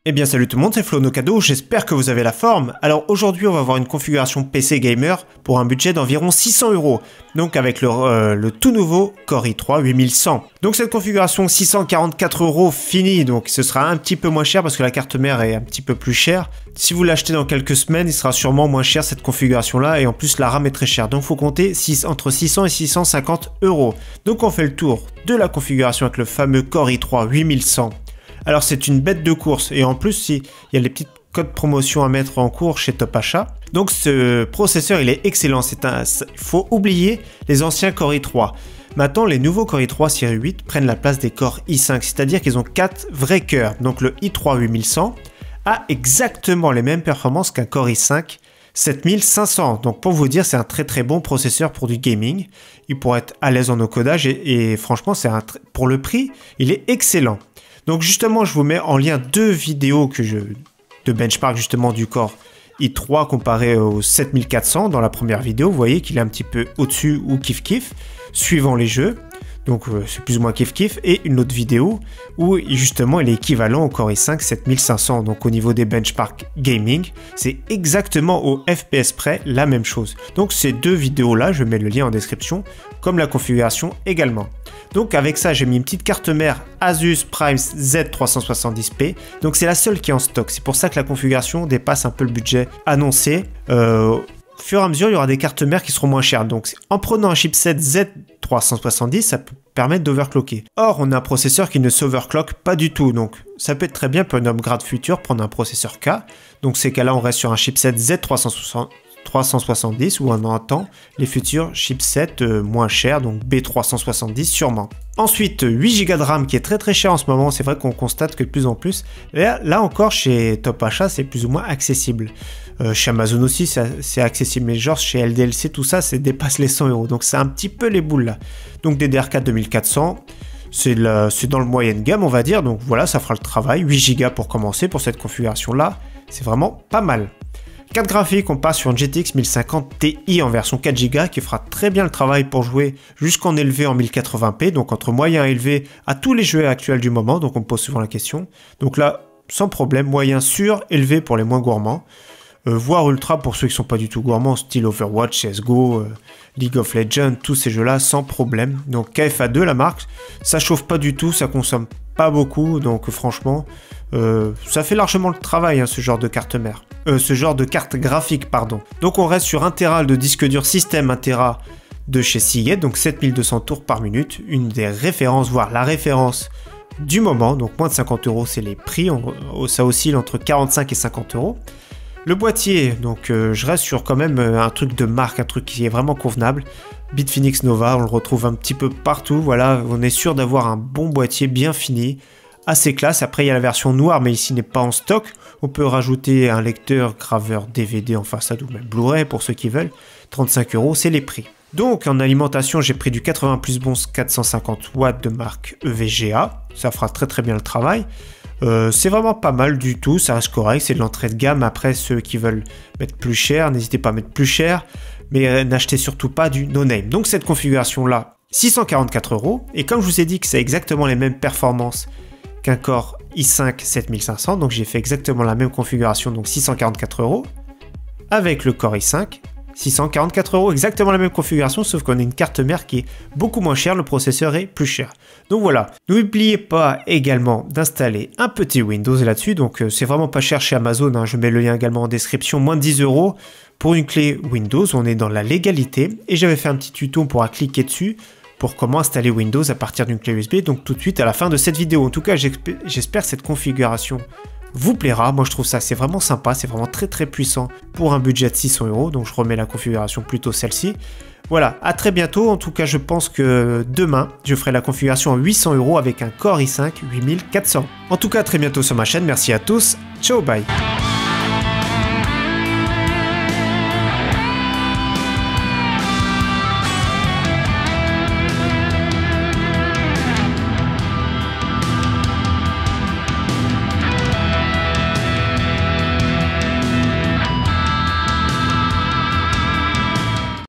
Eh bien salut tout le monde, c'est Flo Nocado, j'espère que vous avez la forme. Alors aujourd'hui on va voir une configuration PC Gamer pour un budget d'environ 600 €. Donc avec le tout nouveau Core i3 8100. Donc cette configuration 644 € finie, donc ce sera un petit peu moins cher parce que la carte mère est un petit peu plus chère. Si vous l'achetez dans quelques semaines, il sera sûrement moins cher cette configuration là, et en plus la RAM est très chère. Donc il faut compter entre 600 et 650 €. Donc on fait le tour de la configuration avec le fameux Core i3 8100. Alors c'est une bête de course, et en plus il y a les petits codes promotion à mettre en cours chez Top Achat. Donc ce processeur il est excellent, il faut oublier les anciens Core i3. Maintenant les nouveaux Core i3 série 8 prennent la place des Core i5, c'est-à-dire qu'ils ont 4 vrais cœurs. Donc le i3 8100 a exactement les mêmes performances qu'un Core i5 7500. Donc pour vous dire, c'est un très bon processeur pour du gaming. Il pourrait être à l'aise en encodage et franchement pour le prix, il est excellent. Donc justement, je vous mets en lien deux vidéos de benchmark justement du Core i3 comparé au 7400 dans la première vidéo. Vous voyez qu'il est un petit peu au-dessus ou kiff suivant les jeux. Donc c'est plus ou moins kiff. Et une autre vidéo où justement il est équivalent au Core i5 7500. Donc au niveau des benchmarks gaming, c'est exactement au FPS près la même chose. Donc ces deux vidéos là, je mets le lien en description, comme la configuration également. Donc avec ça, j'ai mis une petite carte mère Asus Prime Z370p. Donc c'est la seule qui est en stock. C'est pour ça que la configuration dépasse un peu le budget annoncé. Au fur et à mesure, il y aura des cartes mères qui seront moins chères. Donc en prenant un chipset Z370, ça peut permettre d'overclocker. Or, on a un processeur qui ne s'overclock pas du tout. Donc ça peut être très bien pour une upgrade future, prendre un processeur K. Donc ces cas-là, on reste sur un chipset Z370 où on entend les futurs chipsets moins chers, donc B370 sûrement. Ensuite, 8 Go de RAM qui est très cher en ce moment. C'est vrai qu'on constate que de plus en plus, là encore chez Top Achat, c'est plus ou moins accessible. Chez Amazon aussi, c'est accessible, mais genre chez LDLC, tout ça, ça dépasse les 100 €. Donc c'est un petit peu les boules là. Donc DDR4 2400. C'est dans le moyenne gamme, on va dire. Donc voilà, ça fera le travail. 8 Go pour commencer pour cette configuration-là. C'est vraiment pas mal. Carte graphique, on passe sur une GTX 1050 Ti en version 4 Go qui fera très bien le travail pour jouer jusqu'en élevé en 1080p. Donc entre moyen et élevé à tous les jeux actuels du moment. Donc on me pose souvent la question. Donc là, sans problème, moyen sur, élevé pour les moins gourmands. Voire ultra pour ceux qui sont pas du tout gourmands, style Overwatch, CSGO, League of Legends, tous ces jeux-là sans problème. Donc KFA2 la marque, ça chauffe pas du tout, ça consomme pas beaucoup, donc franchement, ça fait largement le travail, hein, ce genre de carte mère. Ce genre de carte graphique, pardon. Donc on reste sur 1 Tera de disque dur système 1 Tera de chez Seagate, donc 7200 tours par minute, une des références, voire la référence du moment, donc moins de 50 €, c'est les prix, ça oscille entre 45 et 50 €. Le boîtier, donc je reste sur quand même un truc de marque, un truc qui est vraiment convenable. Bitfinex Nova, on le retrouve un petit peu partout, voilà, on est sûr d'avoir un bon boîtier bien fini, assez classe. Après il y a la version noire, mais ici n'est pas en stock. On peut rajouter un lecteur graveur DVD en façade ou même Blu-ray pour ceux qui veulent. 35 €, c'est les prix. Donc en alimentation, j'ai pris du 80 plus bons 450 watts de marque EVGA, ça fera très bien le travail. C'est vraiment pas mal du tout, ça reste correct, c'est de l'entrée de gamme. Après, ceux qui veulent mettre plus cher, n'hésitez pas à mettre plus cher, mais n'achetez surtout pas du no-name. Donc cette configuration-là, 644 €, et comme je vous ai dit que c'est exactement les mêmes performances qu'un Core i5 7500, donc j'ai fait exactement la même configuration, donc 644 €, avec le Core i5, 644 €, exactement la même configuration, sauf qu'on a une carte mère qui est beaucoup moins chère, le processeur est plus cher. Donc voilà, n'oubliez pas également d'installer un petit Windows là-dessus, donc c'est vraiment pas cher chez Amazon, hein. Je mets le lien également en description, moins de 10 € pour une clé Windows, on est dans la légalité, et j'avais fait un petit tuto, on pourra cliquer dessus, pour comment installer Windows à partir d'une clé USB, donc tout de suite à la fin de cette vidéo. En tout cas, j'espère que cette configuration vous plaira. Moi je trouve ça c'est vraiment sympa, c'est vraiment très puissant pour un budget de 600 €, donc je remets la configuration plutôt celle-ci. Voilà, à très bientôt. En tout cas je pense que demain je ferai la configuration à 800 € avec un Core i5 8400. En tout cas à très bientôt sur ma chaîne, merci à tous, ciao bye.